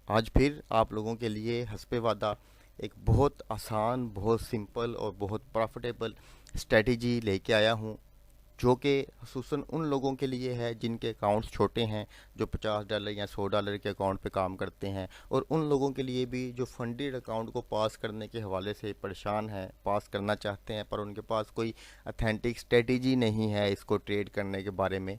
आज फिर आप लोगों के लिए हस्बे वादा एक बहुत आसान, बहुत सिंपल और बहुत प्रॉफिटेबल स्ट्रेटेजी लेके आया हूँ, जो कि खुसूसन उन लोगों के लिए है जिनके अकाउंट्स छोटे हैं, जो $50 या $100 के अकाउंट पे काम करते हैं, और उन लोगों के लिए भी जो फंडेड अकाउंट को पास करने के हवाले से परेशान हैं, पास करना चाहते हैं पर उनके पास कोई अथेंटिक स्ट्रेटेजी नहीं है इसको ट्रेड करने के बारे में।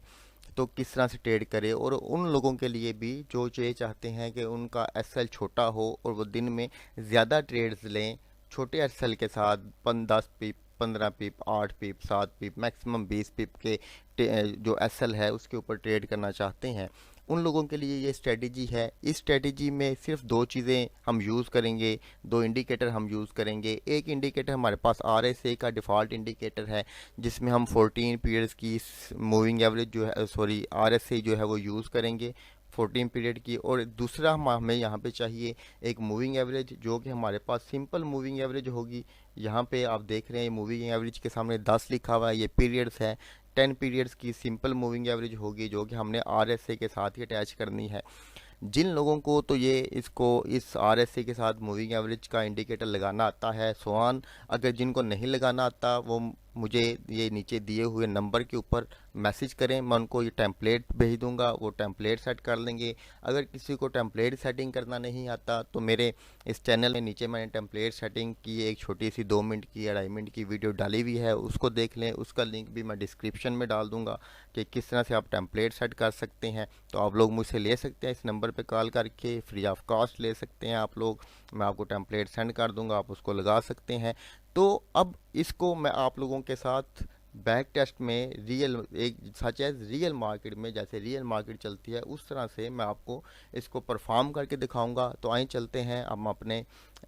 तो किस तरह से ट्रेड करें, और उन लोगों के लिए भी जो ये चाहते हैं कि उनका एसएल छोटा हो और वो दिन में ज़्यादा ट्रेड्स लें, छोटे एसएल के साथ 10 पिप, 15 पिप, 8 पिप, 7 पिप, मैक्सिमम 20 पिप के जो एसएल है उसके ऊपर ट्रेड करना चाहते हैं, उन लोगों के लिए ये स्ट्रेटजी है। इस स्ट्रेटजी में सिर्फ दो चीज़ें हम यूज़ करेंगे, दो इंडिकेटर हम यूज़ करेंगे। एक इंडिकेटर हमारे पास आरएसए का डिफ़ॉल्ट इंडिकेटर है, जिसमें हम 14 पीरियड्स की मूविंग एवरेज जो है, सॉरी, आरएसए जो है वो यूज़ करेंगे 14 पीरियड की। और दूसरा हमें यहाँ पे चाहिए एक मूविंग एवरेज, जो कि हमारे पास सिंपल मूविंग एवरेज होगी। यहाँ पे आप देख रहे हैं मूविंग एवरेज के सामने 10 लिखा हुआ है, ये पीरियड्स है। 10 पीरियड्स की सिंपल मूविंग एवरेज होगी, जो कि हमने आरएसए के साथ ही अटैच करनी है। जिन लोगों को तो ये इसको इस आरएसए के साथ मूविंग एवरेज का इंडिकेटर लगाना आता है, सोआन, अगर जिनको नहीं लगाना आता वो मुझे ये नीचे दिए हुए नंबर के ऊपर मैसेज करें, मैं उनको ये टेम्पलेट भेज दूंगा, वो टेम्पलेट सेट कर लेंगे। अगर किसी को टेम्पलेट सेटिंग करना नहीं आता तो मेरे इस चैनल में नीचे मैंने टेम्पलेट सेटिंग की एक छोटी सी 2 मिनट की या 2.5 मिनट की वीडियो डाली हुई है, उसको देख लें। उसका लिंक भी मैं डिस्क्रिप्शन में डाल दूंगा कि किस तरह से आप टेम्पलेट सेट कर सकते हैं। तो आप लोग मुझसे ले सकते हैं, इस नंबर पे कॉल करके फ्री ऑफ कॉस्ट ले सकते हैं आप लोग। मैं आपको टेम्पलेट सेंड कर दूंगा, आप उसको लगा सकते हैं। तो अब इसको मैं आप लोगों के साथ बैक टेस्ट में रियल, एक सच एज रियल मार्केट में, जैसे रियल मार्केट चलती है उस तरह से मैं आपको इसको परफॉर्म करके दिखाऊंगा। तो आइए चलते हैं हम अपने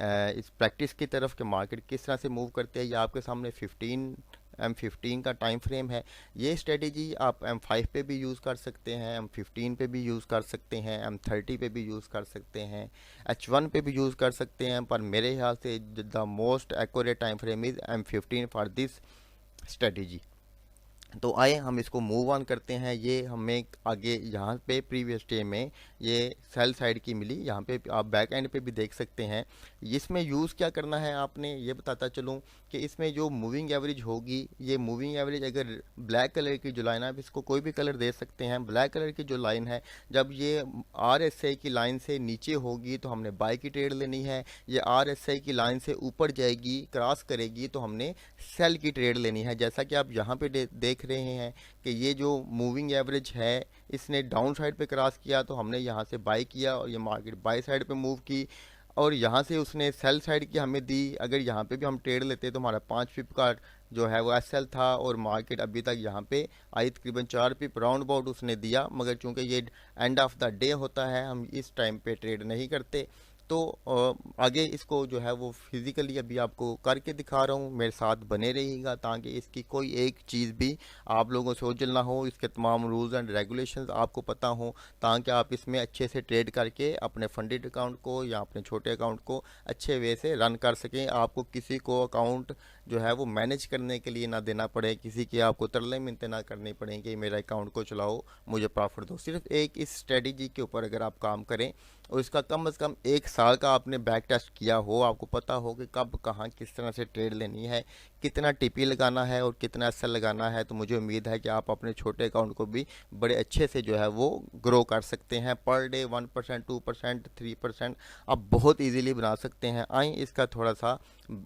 इस प्रैक्टिस की तरफ कि मार्केट किस तरह से मूव करते हैं। ये आपके सामने 15 M15 का टाइम फ्रेम है। ये स्ट्रेटेजी आप M5 पे भी यूज़ कर सकते हैं, M15 पे भी यूज़ कर सकते हैं, M30 पे भी यूज़ कर सकते हैं, H1 पे भी यूज़ कर सकते हैं, पर मेरे ख्याल से the most accurate time frame is M15 for this strategy. तो आए हम इसको मूव ऑन करते हैं। ये हमें आगे यहाँ पे प्रीवियस डे में ये सेल साइड की मिली, यहाँ पे आप बैक एंड पे भी देख सकते हैं। इसमें यूज़ क्या करना है आपने, ये बताता चलूँ कि इसमें जो मूविंग एवरेज होगी, ये मूविंग एवरेज अगर ब्लैक कलर की जो लाइन है, आप इसको कोई भी कलर दे सकते हैं, ब्लैक कलर की जो लाइन है, जब ये आरएसआई की लाइन से नीचे होगी तो हमने बाय की ट्रेड लेनी है। ये आरएसआई की लाइन से ऊपर जाएगी, क्रॉस करेगी, तो हमने सेल की ट्रेड लेनी है। जैसा कि आप यहाँ पे देख रहे हैं कि ये जो मूविंग एवरेज है इसने डाउन साइड पे क्रॉस किया, तो हमने यहाँ से बाय किया और ये मार्केट बाय साइड पे मूव की, और यहाँ से उसने सेल साइड की हमें दी। अगर यहाँ पे भी हम ट्रेड लेते तो हमारा 5 पिप का जो है वो एसएल था, और मार्केट अभी तक यहाँ पे आई तकरीबन 4 पिप राउंड अबाउट उसने दिया। मगर चूंकि ये एंड ऑफ द डे होता है, हम इस टाइम पे ट्रेड नहीं करते। तो आगे इसको जो है वो फिज़िकली अभी आपको करके दिखा रहा हूँ, मेरे साथ बने रहिएगा ताकि इसकी कोई एक चीज़ भी आप लोगों से ओझल ना हो, इसके तमाम रूल्स एंड रेगुलेशंस आपको पता हो, ताकि आप इसमें अच्छे से ट्रेड करके अपने फंडेड अकाउंट को या अपने छोटे अकाउंट को अच्छे वे से रन कर सकें। आपको किसी को अकाउंट जो है वो मैनेज करने के लिए ना देना पड़े, किसी के आपको तरले मिन्नतें ना करनी पड़े कि मेरा अकाउंट को चलाओ, मुझे प्रॉफिट दो। सिर्फ एक इस स्ट्रेटजी के ऊपर अगर आप काम करें और इसका कम से कम 1 साल का आपने बैक टेस्ट किया हो, आपको पता हो कि कब कहाँ किस तरह से ट्रेड लेनी है, कितना टीपी लगाना है और कितना एसएल लगाना है, तो मुझे उम्मीद है कि आप अपने छोटे अकाउंट को भी बड़े अच्छे से जो है वो ग्रो कर सकते हैं। पर डे 1%, 2%, 3% आप बहुत इजीली बना सकते हैं। आइए इसका थोड़ा सा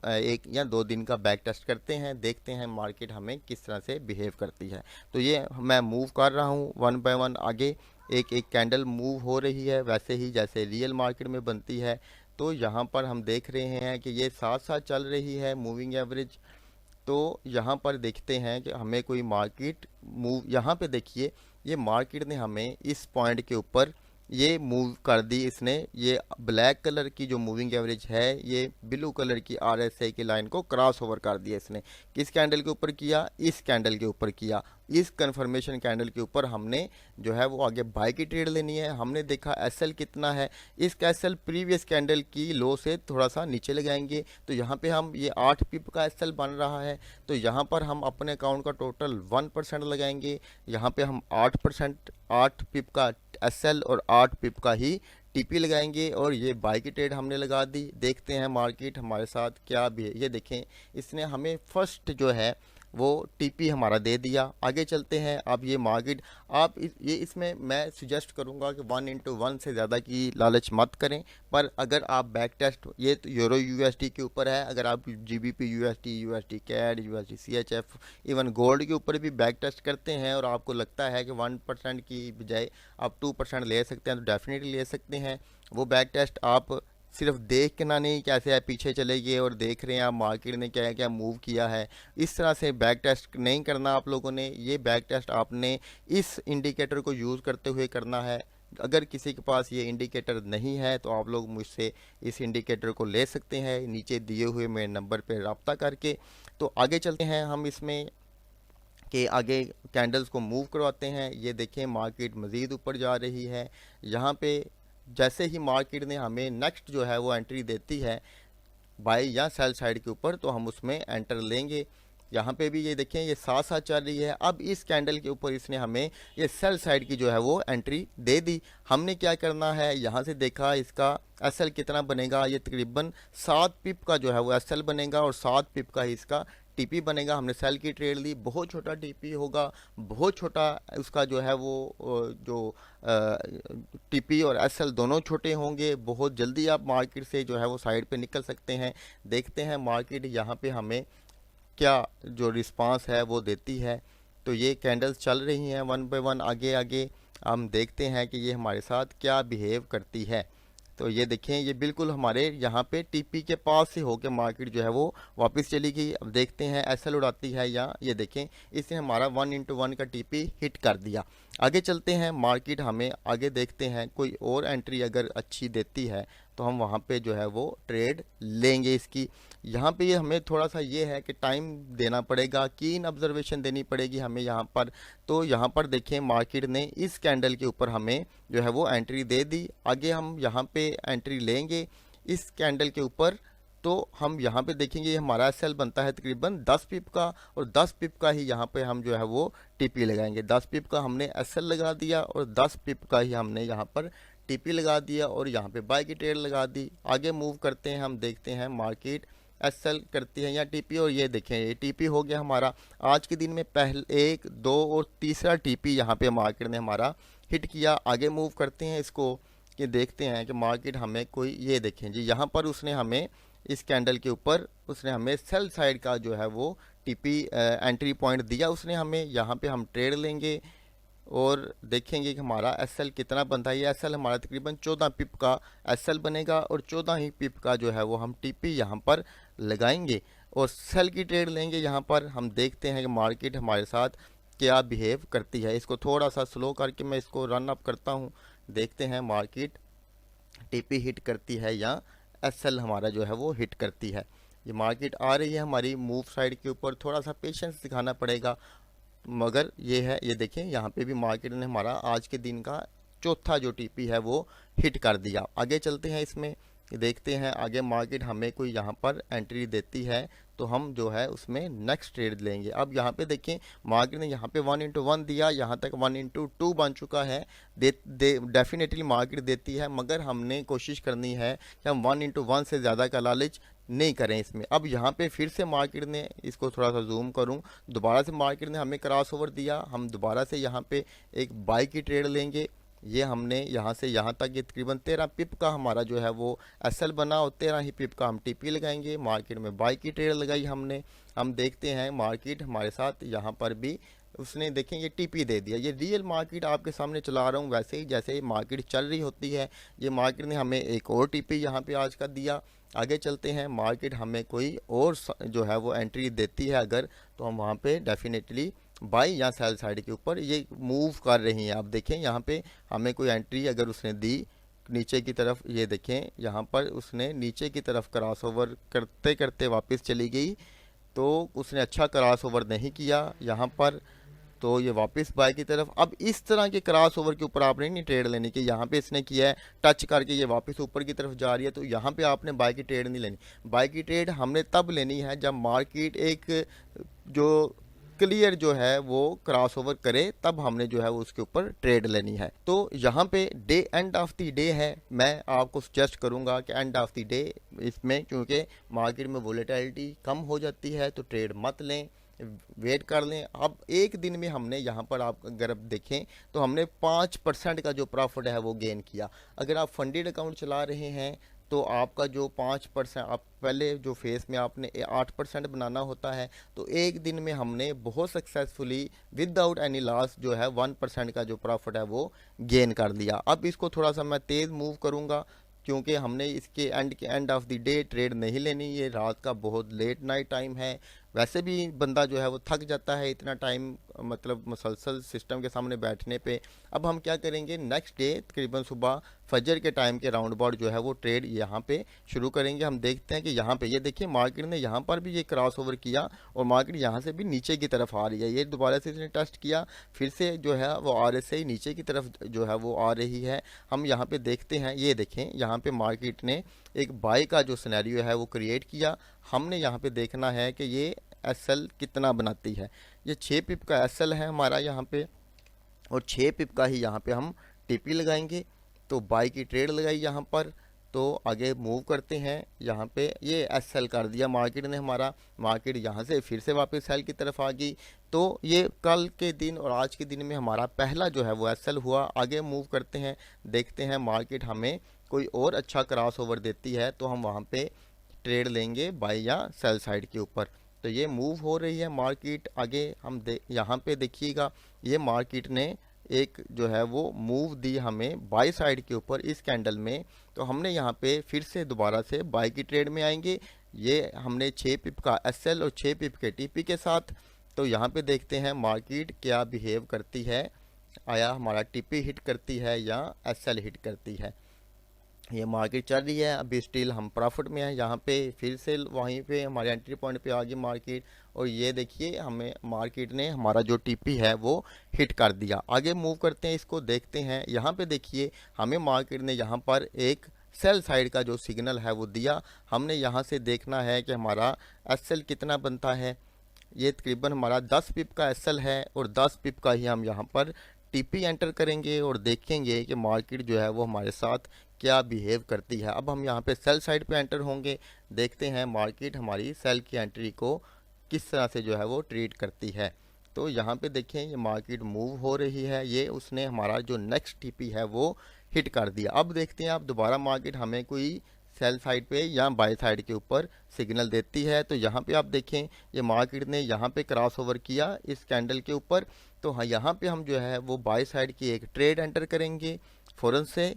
1 या 2 दिन का बैक टेस्ट करते हैं, देखते हैं मार्केट हमें किस तरह से बिहेव करती है। तो ये मैं मूव कर रहा हूँ 1 बाय 1 आगे, एक एक कैंडल मूव हो रही है वैसे ही जैसे रियल मार्केट में बनती है। तो यहाँ पर हम देख रहे हैं कि ये साथ साथ चल रही है मूविंग एवरेज। तो यहाँ पर देखते हैं कि हमें कोई मार्केट मूव, यहाँ पे देखिए ये मार्केट ने हमें इस पॉइंट के ऊपर ये मूव कर दी इसने। ये ब्लैक कलर की जो मूविंग एवरेज है ये ब्लू कलर की आरएसआई की लाइन को क्रॉस ओवर कर दिया इसने। किस कैंडल के ऊपर किया, इस कैंडल के ऊपर किया। इस कंफर्मेशन कैंडल के ऊपर हमने जो है वो आगे बाय की ट्रेड लेनी है। हमने देखा एसएल कितना है, इसका एसएल प्रीवियस कैंडल की लो से थोड़ा सा नीचे लगाएंगे, तो यहाँ पे हम ये 8 पिप का एसएल बन रहा है, तो यहाँ पर हम अपने अकाउंट का टोटल 1% लगाएंगे। यहाँ पे हम 8%, 8 पिप का एसएल और 8 पिप का ही टीपी लगाएंगे और ये बाई की ट्रेड हमने लगा दी। देखते हैं मार्केट हमारे साथ क्या भी है। ये देखें इसने हमें फर्स्ट जो है वो टीपी हमारा दे दिया। आगे चलते हैं। अब ये मार्केट आप ये इसमें मैं सुजेस्ट करूंगा कि 1:1 से ज़्यादा की लालच मत करें। पर अगर आप बैक टेस्ट, ये तो यूरो यूएसडी के ऊपर है, अगर आप GBP USD, USD CAD, USD CHF, even gold के ऊपर भी बैक टेस्ट करते हैं और आपको लगता है कि 1% की बजाय आप 2% ले सकते हैं तो डेफिनेटली ले सकते हैं। वो बैक टेस्ट आप सिर्फ देख के ना, नहीं कैसे है पीछे चले गए और देख रहे हैं आप मार्केट ने क्या क्या मूव किया है, इस तरह से बैक टेस्ट नहीं करना आप लोगों ने। ये बैक टेस्ट आपने इस इंडिकेटर को यूज़ करते हुए करना है। अगर किसी के पास ये इंडिकेटर नहीं है तो आप लोग मुझसे इस इंडिकेटर को ले सकते हैं नीचे दिए हुए मेरे नंबर पर रब्ता करके। तो आगे चलते हैं हम इसमें कि आगे कैंडल्स को मूव करवाते हैं। ये देखें मार्केट मज़ीद ऊपर जा रही है। यहाँ पे जैसे ही मार्केट ने हमें नेक्स्ट जो है वो एंट्री देती है बाई या सेल साइड के ऊपर तो हम उसमें एंटर लेंगे। यहाँ पे भी ये देखें ये साथ साथ चल रही है। अब इस कैंडल के ऊपर इसने हमें ये सेल साइड की जो है वो एंट्री दे दी। हमने क्या करना है, यहाँ से देखा इसका एसएल कितना बनेगा, ये तकरीबन 7 पिप का जो है वो एसएल बनेगा और 7 पिप का ही इसका टीपी बनेगा। हमने सेल की ट्रेड ली, बहुत छोटा टीपी होगा, बहुत छोटा उसका जो है वो जो टीपी और एसएल दोनों छोटे होंगे। बहुत जल्दी आप मार्केट से जो है वो साइड पे निकल सकते हैं। देखते हैं मार्केट यहाँ पे हमें क्या जो रिस्पांस है वो देती है। तो ये कैंडल्स चल रही हैं वन बाय वन, आगे आगे हम देखते हैं कि ये हमारे साथ क्या बिहेव करती है। तो ये देखें ये बिल्कुल हमारे यहाँ पे टीपी के पास से होकर मार्केट जो है वो वापस चली गई। अब देखते हैं एसएल उड़ाती है या ये देखें इसने हमारा 1:1 का टीपी हिट कर दिया। आगे चलते हैं मार्केट हमें आगे देखते हैं कोई और एंट्री अगर अच्छी देती है तो हम वहाँ पे जो है वो ट्रेड लेंगे इसकी। यहाँ पे ये हमें थोड़ा सा ये है कि टाइम देना पड़ेगा, कीन ऑब्जर्वेशन देनी पड़ेगी हमें यहाँ पर। तो यहाँ पर देखें मार्केट ने इस कैंडल के ऊपर हमें जो है वो एंट्री दे दी। आगे हम यहाँ पे एंट्री लेंगे इस कैंडल के ऊपर। तो हम यहाँ पे देखेंगे हमारा एसएल बनता है तकरीबन 10 पिप का और 10 पिप का ही यहाँ पे हम जो है वो टीपी लगाएंगे। 10 पिप का हमने एसएल लगा दिया और 10 पिप का ही हमने यहाँ पर टीपी लगा दिया और यहाँ पे बाय की ट्रेड लगा दी। आगे मूव करते हैं, हम देखते हैं मार्केट एसएल करती है या टीपी। और ये देखें ये टीपी हो गया हमारा आज के दिन में पहले 1, 2 और तीसरा टीपी यहाँ पे मार्केट ने हमारा हिट किया। आगे मूव करते हैं इसको कि देखते हैं कि मार्केट हमें कोई, ये देखें जी यहाँ पर उसने हमें इस कैंडल के ऊपर उसने हमें सेल साइड का जो है वो टीपी एंट्री पॉइंट दिया उसने हमें। यहाँ पे हम ट्रेड लेंगे और देखेंगे कि हमारा एसएल कितना बनता है। ये एसएल हमारा तकरीबन 14 पिप का एसएल बनेगा और 14 ही पिप का जो है वो हम टीपी यहाँ पर लगाएंगे और सेल की ट्रेड लेंगे। यहाँ पर हम देखते हैं कि मार्केट हमारे साथ क्या बिहेव करती है। इसको थोड़ा सा स्लो करके मैं इसको रन अप करता हूँ। देखते हैं मार्केट टीपी हिट करती है या एसएल हमारा जो है वो हिट करती है। ये मार्केट आ रही है हमारी मूव साइड के ऊपर, थोड़ा सा पेशेंस दिखाना पड़ेगा मगर ये है। ये देखें यहाँ पे भी मार्केट ने हमारा आज के दिन का चौथा जो टीपी है वो हिट कर दिया। आगे चलते हैं इसमें, देखते हैं आगे मार्केट हमें कोई यहाँ पर एंट्री देती है तो हम जो है उसमें नेक्स्ट ट्रेड लेंगे। अब यहाँ पे देखें मार्केट ने यहाँ पे 1:1 दिया, यहाँ तक 1:2 बन चुका है। डेफिनेटली मार्केट देती है मगर हमने कोशिश करनी है कि हम 1:1 से ज़्यादा का लालच नहीं करें इसमें। अब यहाँ पे फिर से मार्केट ने, इसको थोड़ा सा जूम करूँ, दोबारा से मार्केट ने हमें क्रॉस ओवर दिया। हम दोबारा से यहाँ पे एक बाई की ट्रेड लेंगे। ये हमने यहाँ से यहाँ तक ये तकरीबन 13 पिप का हमारा जो है वो एसएल बना और 13 ही पिप का हम टीपी लगाएंगे। मार्केट में बाई की ट्रेड लगाई हमने। हम देखते हैं मार्केट हमारे साथ यहाँ पर भी उसने, देखें ये टीपी दे दिया। ये रियल मार्केट आपके सामने चला रहा हूँ वैसे ही जैसे मार्केट चल रही होती है। ये मार्केट ने हमें एक और टीपी यहाँ पे आज का दिया। आगे चलते हैं, मार्केट हमें कोई और जो है वो एंट्री देती है अगर, तो हम वहाँ पे डेफिनेटली बाई या सेल साइड के ऊपर ये मूव कर रही हैं। आप देखें यहाँ पे हमें कोई एंट्री अगर उसने दी नीचे की तरफ, ये देखें यहाँ पर उसने नीचे की तरफ क्रॉस ओवर करते करते वापस चली गई तो उसने अच्छा क्रॉस ओवर नहीं किया यहाँ पर, तो ये वापस बाय की तरफ। अब इस तरह के क्रॉस ओवर के ऊपर आपने नहीं ट्रेड लेनी कि यहाँ पे इसने किया है टच करके ये वापस ऊपर की तरफ जा रही है तो यहाँ पे आपने बाय की ट्रेड नहीं लेनी। बाय की ट्रेड हमने तब लेनी है जब मार्केट एक जो क्लियर जो है वो क्रॉस ओवर करे, तब हमने जो है वो उसके ऊपर ट्रेड लेनी है। तो यहाँ पे day end of the day है, मैं आपको सजेस्ट करूँगा कि एंड ऑफ द डे इसमें, क्योंकि मार्केट में वोलेटिलिटी कम हो जाती है, तो ट्रेड मत लें, वेट कर लें। अब एक दिन में हमने यहाँ पर आप अगर आप देखें तो हमने 5% का जो प्रॉफिट है वो गेन किया। अगर आप फंडेड अकाउंट चला रहे हैं तो आपका जो 5%, आप पहले जो फेस में आपने 8% बनाना होता है, तो एक दिन में हमने बहुत सक्सेसफुली विदाउट एनी लॉस जो है 1% का जो प्रॉफिट है वो गेन कर लिया। अब इसको थोड़ा सा मैं तेज़ मूव करूँगा, क्योंकि हमने इसके end of the day trade नहीं लेनी, ये रात का बहुत लेट नाइट टाइम है। वैसे भी बंदा जो है वो थक जाता है इतना टाइम, मतलब मुसलसल सिस्टम के सामने बैठने पे। अब हम क्या करेंगे, नेक्स्ट डे तकरीबन सुबह फजर के टाइम के राउंड अबाउट जो है वो ट्रेड यहाँ पे शुरू करेंगे। हम देखते हैं कि यहाँ पे ये देखिए मार्केट ने यहाँ पर भी ये क्रॉस ओवर किया और मार्केट यहाँ से भी नीचे की तरफ आ रही है। ये दोबारा से इसने टेस्ट किया, फिर से जो है वो RSI नीचे की तरफ जो है वो आ रही है। हम यहाँ पे देखते हैं, ये देखें यहाँ पे मार्केट ने एक बाई का जो सिनेरियो है वो क्रिएट किया। हमने यहाँ पे देखना है कि ये SL कितना बनाती है। ये 6 पिप का SL है हमारा यहाँ पे, और 6 पिप का ही यहाँ पे हम TP लगाएंगे। तो बाई की ट्रेड लगाई यहाँ पर, तो आगे मूव करते हैं। यहाँ पे ये SL कर दिया मार्केट ने हमारा, मार्केट यहाँ से फिर से वापस सेल की तरफ आ गई। तो ये कल के दिन और आज के दिन में हमारा पहला जो है वो SL हुआ। आगे मूव करते हैं, देखते हैं मार्केट हमें कोई और अच्छा क्रॉस ओवर देती है तो हम वहाँ पे ट्रेड लेंगे बाई या सेल साइड के ऊपर। तो ये मूव हो रही है मार्केट आगे। हम यहाँ पे देखिएगा, ये मार्केट ने एक जो है वो मूव दी हमें बाई साइड के ऊपर इस कैंडल में। तो हमने यहाँ पे फिर से दोबारा से बाई की ट्रेड में आएंगे। ये हमने 6 पिप का SL और 6 पिप के TP के साथ। तो यहाँ पे देखते हैं मार्केट क्या बिहेव करती है, आया हमारा TP हिट करती है या SL हिट करती है। ये मार्केट चल रही है, अभी स्टिल हम प्रॉफिट में हैं। यहाँ पे फिर से वहीं पे हमारे एंट्री पॉइंट पे आ गई मार्केट, और ये देखिए हमें मार्केट ने हमारा जो TP है वो हिट कर दिया। आगे मूव करते हैं, इसको देखते हैं। यहाँ पे देखिए हमें मार्केट ने यहाँ पर एक सेल साइड का जो सिग्नल है वो दिया। हमने यहाँ से देखना है कि हमारा SL कितना बनता है। ये तकरीबन हमारा 10 पिप का SL है, और 10 पिप का ही हम यहाँ पर TP एंटर करेंगे और देखेंगे कि मार्केट जो है वो हमारे साथ क्या बिहेव करती है। अब हम यहाँ पे सेल साइड पे एंटर होंगे, देखते हैं मार्केट हमारी सेल की एंट्री को किस तरह से जो है वो ट्रीट करती है। तो यहाँ पे देखें ये मार्केट मूव हो रही है, ये उसने हमारा जो नेक्स्ट TP है वो हिट कर दिया। अब देखते हैं अब दोबारा मार्केट हमें कोई सेल साइड पे या बाय साइड के ऊपर सिग्नल देती है। तो यहाँ पे आप देखें ये मार्केट ने यहाँ पे क्रॉस ओवर किया इस कैंडल के ऊपर। तो हाँ यहाँ पे हम जो है वो बाय साइड की एक ट्रेड एंटर करेंगे। फ़ौरन से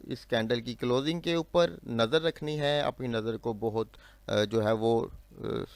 इस कैंडल की क्लोजिंग के ऊपर नज़र रखनी है, अपनी नज़र को बहुत जो है वो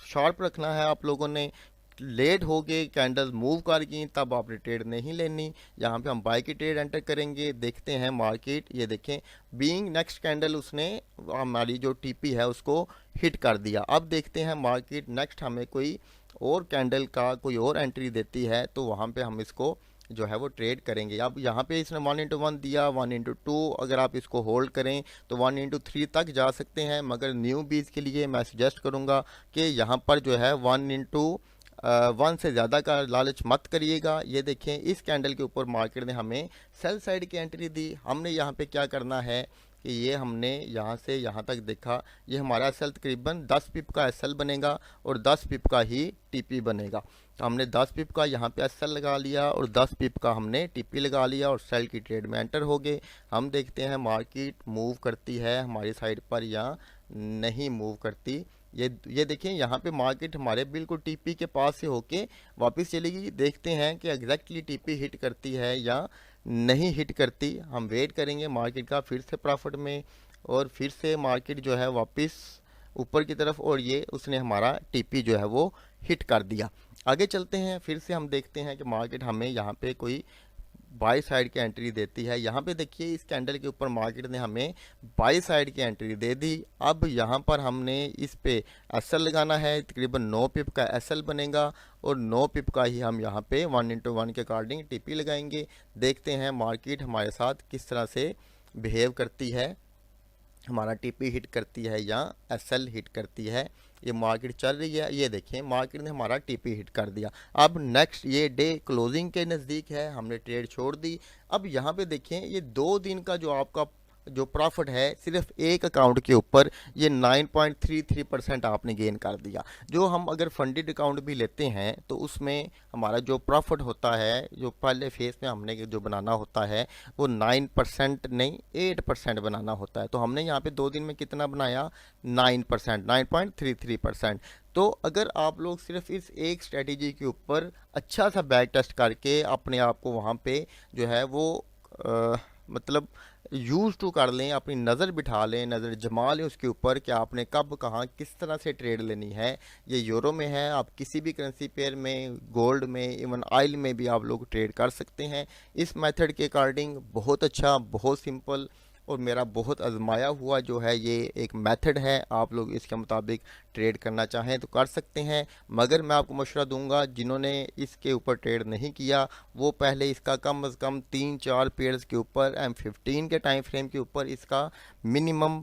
शार्प रखना है। आप लोगों ने लेट हो गए, कैंडल मूव कर गई, तब आपने ट्रेड नहीं लेनी। यहाँ पे हम बाय की ट्रेड एंटर करेंगे, देखते हैं मार्केट, ये देखें बीइंग नेक्स्ट कैंडल उसने हमारी जो TP है उसको हिट कर दिया। अब देखते हैं मार्केट नेक्स्ट हमें कोई और कैंडल का कोई और एंट्री देती है, तो वहाँ पे हम इसको जो है वो ट्रेड करेंगे। अब यहाँ पे इसने 1:1 दिया, 1:2 अगर आप इसको होल्ड करें तो 1:3 तक जा सकते हैं, मगर न्यू बीज के लिए मैं सजेस्ट करूँगा कि यहाँ पर जो है 1:1 से ज़्यादा का लालच मत करिएगा। ये देखें इस कैंडल के ऊपर मार्केट ने हमें सेल साइड की एंट्री दी। हमने यहाँ पे क्या करना है कि ये हमने यहाँ से यहाँ तक देखा, ये हमारा SL तकरीबन 10 पिप का SL बनेगा और 10 पिप का ही TP बनेगा। तो हमने 10 पिप का यहाँ पे SL लगा लिया और 10 पिप का हमने TP लगा लिया और सेल की ट्रेड में एंटर हो गए। हम देखते हैं मार्केट मूव करती है हमारी साइड पर या नहीं मूव करती। ये देखिए यहाँ पे मार्केट हमारे बिल्कुल TP के पास से होके वापस चलेगी। देखते हैं कि एग्जैक्टली TP हिट करती है या नहीं हिट करती। हम वेट करेंगे मार्केट का फिर से प्रॉफिट में, और फिर से मार्केट जो है वापस ऊपर की तरफ, और ये उसने हमारा TP जो है वो हिट कर दिया। आगे चलते हैं, फिर से हम देखते हैं कि मार्केट हमें यहाँ पे कोई बाई साइड की एंट्री देती है। यहाँ पे देखिए इस कैंडल के ऊपर मार्केट ने हमें बाई साइड की एंट्री दे दी। अब यहाँ पर हमने इस पे SL लगाना है, तकरीबन 9 पिप का SL बनेगा और 9 पिप का ही हम यहाँ पे 1:1 के अकॉर्डिंग TP लगाएंगे। देखते हैं मार्केट हमारे साथ किस तरह से बिहेव करती है, हमारा TP हिट करती है या SL हिट करती है। ये मार्केट चल रही है, ये देखें मार्केट ने हमारा टीपी हिट कर दिया। अब नेक्स्ट ये डे क्लोजिंग के नज़दीक है, हमने ट्रेड छोड़ दी। अब यहाँ पे देखें ये 2 दिन का जो आपका जो प्रॉफिट है सिर्फ एक अकाउंट के ऊपर, ये 9.33% आपने गेन कर दिया। जो हम अगर फंडेड अकाउंट भी लेते हैं तो उसमें हमारा जो प्रॉफिट होता है, जो पहले फेस में हमने जो बनाना होता है वो 9% नहीं 8% बनाना होता है। तो हमने यहाँ पे 2 दिन में कितना बनाया, 9%, 9.33%। तो अगर आप लोग सिर्फ इस एक स्ट्रेटेजी के ऊपर अच्छा सा बैक टेस्ट करके अपने आप को वहाँ पे जो है वो मतलब यूज़ टू कर लें, अपनी नज़र बिठा लें, नज़र जमा लें उसके ऊपर कि आपने कब कहाँ किस तरह से ट्रेड लेनी है। ये यूरो में है, आप किसी भी करेंसी पेयर में, गोल्ड में, इवन ऑयल में भी आप लोग ट्रेड कर सकते हैं। इस मेथड के अकॉर्डिंग बहुत अच्छा, बहुत सिंपल और मेरा बहुत आजमाया हुआ जो है ये एक मेथड है। आप लोग इसके मुताबिक ट्रेड करना चाहें तो कर सकते हैं, मगर मैं आपको मशवरा दूंगा जिन्होंने इसके ऊपर ट्रेड नहीं किया वो पहले इसका कम से कम 3-4 पेयर्स के ऊपर M15 के टाइम फ्रेम के ऊपर इसका मिनिमम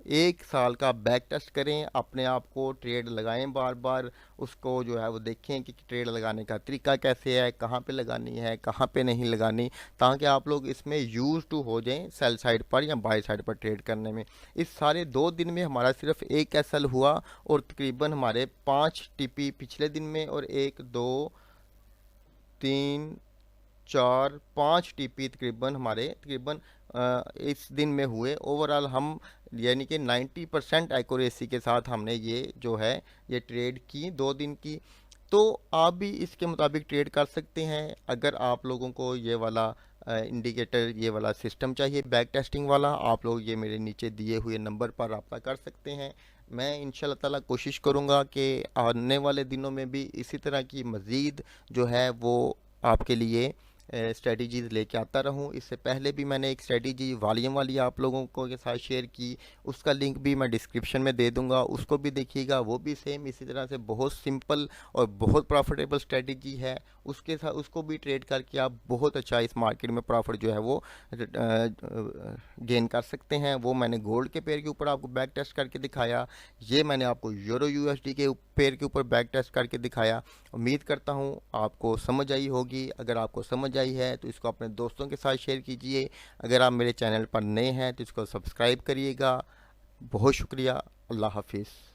1 साल का बैक टेस्ट करें, अपने आप को ट्रेड लगाएं, बार बार उसको जो है वो देखें कि ट्रेड लगाने का तरीका कैसे है, कहाँ पे लगानी है, कहाँ पे नहीं लगानी, ताकि आप लोग इसमें यूज़ टू हो जाएं सेल साइड पर या बाय साइड पर ट्रेड करने में। इस सारे 2 दिन में हमारा सिर्फ एक एसएल हुआ और तकरीबन हमारे 5 टीपी पिछले दिन में और 1 2 3 4 5 टीपी तकरीबन हमारे इस दिन में हुए। ओवरऑल हम यानी कि 90% एक्यूरेसी के साथ हमने ये जो है ये ट्रेड की 2 दिन की। तो आप भी इसके मुताबिक ट्रेड कर सकते हैं। अगर आप लोगों को ये वाला इंडिकेटर, ये वाला सिस्टम चाहिए बैक टेस्टिंग वाला, आप लोग ये मेरे नीचे दिए हुए नंबर पर रब्ता कर सकते हैं। मैं इंशाल्लाह ताला कोशिश करूँगा कि आने वाले दिनों में भी इसी तरह की मज़ीद जो है वो आपके लिए स्ट्रेटजीज़ लेके आता रहूं। इससे पहले भी मैंने एक स्ट्रेटजी वॉल्यूम वाली आप लोगों को के साथ शेयर की, उसका लिंक भी मैं डिस्क्रिप्शन में दे दूंगा, उसको भी देखिएगा। वो भी सेम इसी तरह से बहुत सिंपल और बहुत प्रॉफिटेबल स्ट्रेटजी है। उसके साथ उसको भी ट्रेड करके आप बहुत अच्छा इस मार्केट में प्रॉफिट जो है वो गेन कर सकते हैं। वो मैंने गोल्ड के पेयर के ऊपर आपको बैक टेस्ट करके दिखाया, ये मैंने आपको यूरो यूएसडी के पेयर के ऊपर बैक टेस्ट करके दिखाया। उम्मीद करता हूँ आपको समझ आई होगी। अगर आपको समझ आई है तो इसको अपने दोस्तों के साथ शेयर कीजिए। अगर आप मेरे चैनल पर नए हैं तो इसको सब्सक्राइब करिएगा। बहुत शुक्रिया। अल्लाह हाफिज़।